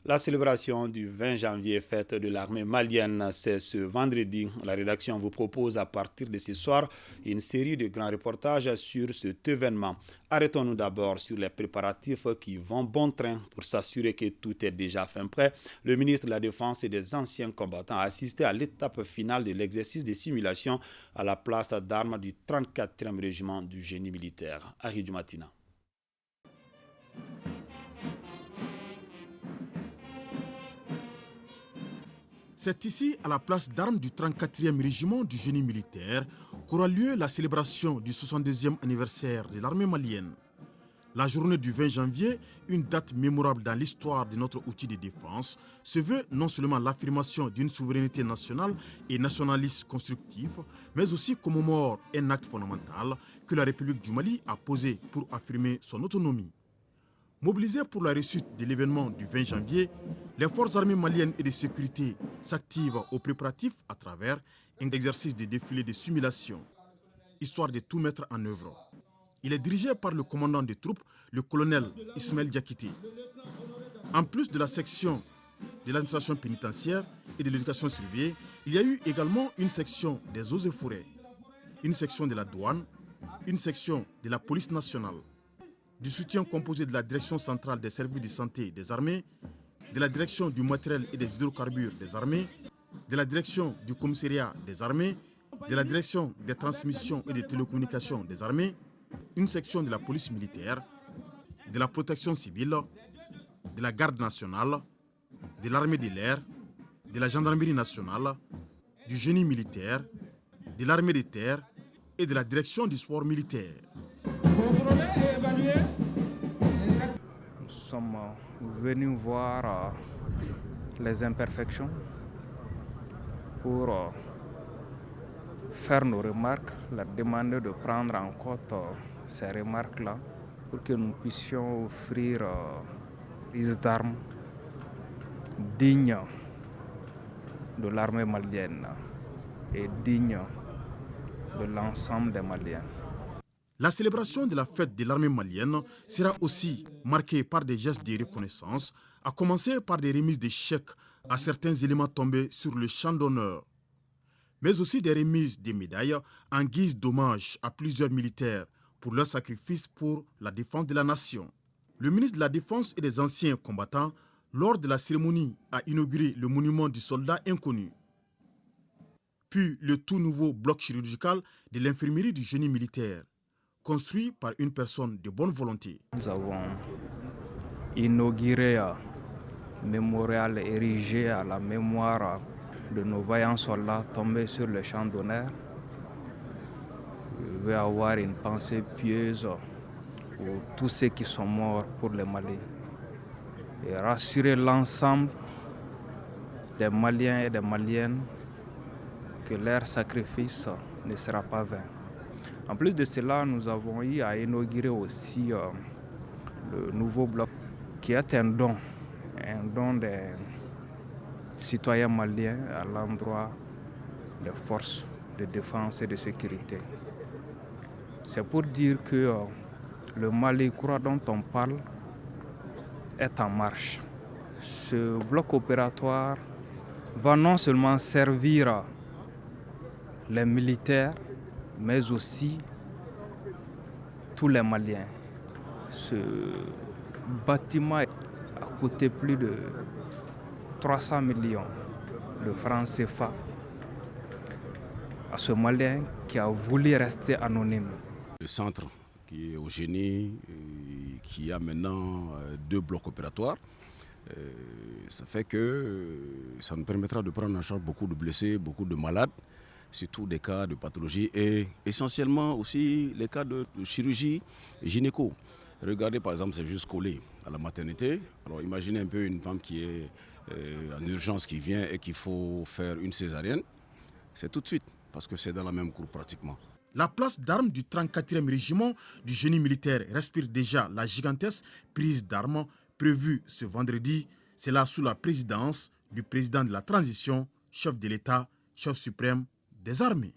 La célébration du 20 janvier, fête de l'armée malienne, c'est ce vendredi. La rédaction vous propose à partir de ce soir une série de grands reportages sur cet événement. Arrêtons-nous d'abord sur les préparatifs qui vont bon train pour s'assurer que tout est déjà fin prêt. Le ministre de la Défense et des anciens combattants a assisté à l'étape finale de l'exercice de simulation à la place d'armes du 34e régiment du génie militaire. Aridou Matina. C'est ici, à la place d'armes du 34e régiment du génie militaire, qu'aura lieu la célébration du 62e anniversaire de l'armée malienne. La journée du 20 janvier, une date mémorable dans l'histoire de notre outil de défense, se veut non seulement l'affirmation d'une souveraineté nationale et nationaliste constructive, mais aussi commémore un acte fondamental que la République du Mali a posé pour affirmer son autonomie. Mobilisés pour la réussite de l'événement du 20 janvier, les forces armées maliennes et de sécurité s'activent aux préparatifs à travers un exercice de défilé de simulation, histoire de tout mettre en œuvre. Il est dirigé par le commandant des troupes, le colonel Ismaël Diakité. En plus de la section de l'administration pénitentiaire et de l'éducation surveillée, il y a eu également une section des eaux et forêts, une section de la douane, une section de la police nationale, du soutien composé de la direction centrale des services de santé des armées, de la direction du matériel et des hydrocarbures des armées, de la direction du commissariat des armées, de la direction des transmissions et des télécommunications des armées, une section de la police militaire, de la protection civile, de la garde nationale, de l'armée de l'air, de la gendarmerie nationale, du génie militaire, de l'armée de terre et de la direction du sport militaire. Nous sommes venus voir les imperfections pour faire nos remarques, leur demander de prendre en compte ces remarques-là pour que nous puissions offrir prise d'armes digne de l'armée malienne et digne de l'ensemble des Maliens. La célébration de la fête de l'armée malienne sera aussi marquée par des gestes de reconnaissance, à commencer par des remises de chèques à certains éléments tombés sur le champ d'honneur, mais aussi des remises de médailles en guise d'hommage à plusieurs militaires pour leur sacrifice pour la défense de la nation. Le ministre de la Défense et des anciens combattants, lors de la cérémonie, a inauguré le monument du soldat inconnu, puis le tout nouveau bloc chirurgical de l'infirmerie du génie militaire, construit par une personne de bonne volonté. Nous avons inauguré un mémorial érigé à la mémoire de nos vaillants soldats tombés sur le champ d'honneur. Je vais avoir une pensée pieuse pour tous ceux qui sont morts pour le Mali et rassurer l'ensemble des Maliens et des Maliennes que leur sacrifice ne sera pas vain. En plus de cela, nous avons eu à inaugurer aussi le nouveau bloc qui est un don des citoyens maliens à l'endroit des forces de défense et de sécurité. C'est pour dire que le Mali Koura dont on parle est en marche. Ce bloc opératoire va non seulement servir les militaires, mais aussi tous les Maliens. Ce bâtiment a coûté plus de 300 millions de francs CFA à ce Malien qui a voulu rester anonyme. Le centre qui est au génie, qui a maintenant 2 blocs opératoires, ça fait que ça nous permettra de prendre en charge beaucoup de blessés, beaucoup de malades, surtout des cas de pathologie et essentiellement aussi les cas de chirurgie gynéco. Regardez par exemple, c'est juste collé à la maternité. Alors imaginez un peu une femme qui est en urgence, qui vient et qu'il faut faire une césarienne. C'est tout de suite, parce que c'est dans la même cour pratiquement. La place d'armes du 34e régiment du génie militaire respire déjà la gigantesque prise d'armes prévue ce vendredi. C'est là sous la présidence du président de la transition, chef de l'État, chef suprême des armées.